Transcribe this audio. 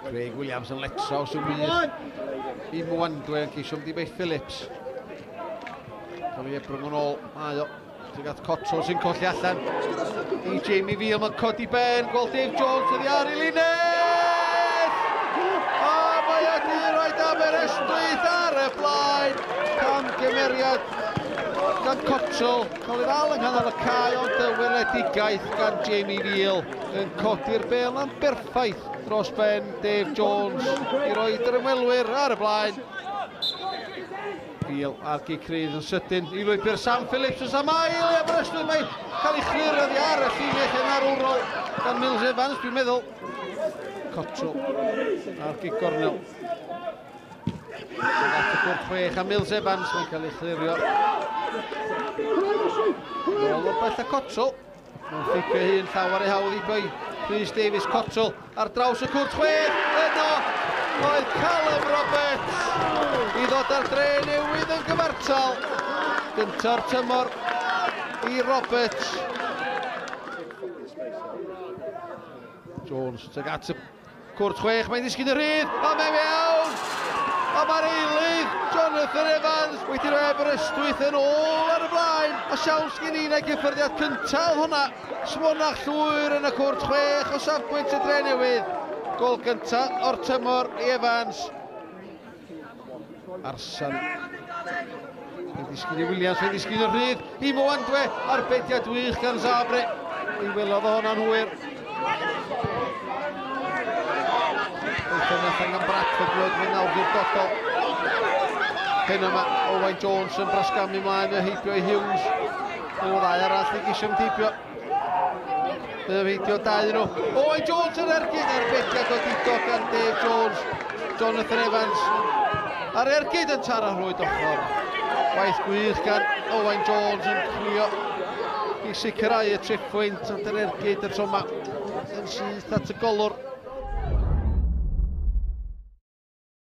Craig Williams yn letraws yn wyth i Mwandwe yn ceisio mynd i Beth Phillips. Cael ei ebrwng yn ôl, mae o. Tuag at Cottrell sy'n colli allan i Jamie Veal, mae'n codi ben, gweld Dave Jones yn ar ei linell! A mae o di roed Aberystwyth ar y blaen, camgymeriad gan Cottrell, cael ei ddal yng nghanol y cae, ond y weledigaeth gan Jamie Veal yn codi'r bel am berffaith dros ben Dave Jones i roed yr ymwelwyr ar y blaen. Veal ar gicrydd yn sydyn i lwybr Sam Phillips yn Samail i Aberystwyth, mae cael ei chliroddi ar y llinell yn arwrol gan Mills Evans, dwi'n meddwl. Cottrell ar gig gornel. At y gwrth chwech a Mills Evans, mae'n cael ei chlirio. Nôl o'r beth a Cottrell. Mae'n ffeipio hun llawer ei hawdd i boi Rhys Davies. Cottrell ar draws y cwrt chwech. Yno oedd Callum Roberts i ddod ar dre newydd yn gyfartal. Gynta'r tymor i Roberts. Jones tuag at y cwrt chwech, mae'n disgyn y rhydd, a mae'n mewn! A mae'r eilydd, Jonathan Evans, wedi rhoi Aberystwyth yn ôl ar y blaen. A siawns gen i na gyffyrddiad cyntaf hwnna. Smonach llwyr yn y cwrt chwech o safbwynt y dre newydd. Gol gyntaf o'r tymor i Evans. Arsan. Mae'n disgyn i Williams, mae'n disgyn y rhydd i Mwandwe. Arbediad wych gan Zabre. I welodd o hwnna'n hwyr. Dyna'n angen Bradford Wood, mae'n awdurdodol. Hyn yma, Owain Jones yn brasgamu mlaen y heibio i Hughes. O ddau arall i gisio ymdeibio. Dyna feidio dau nhw. Owain Jones yn ergyd, arbediad o dido gan Dave Jones. Jonathan Evans. Ar ergyd yn taro rhwyd ochr. Waith gwych gan Owain Jones yn chwilio i sicrhau y triffwynt, ond yr ergyd y tro yma yn syth at y golwr.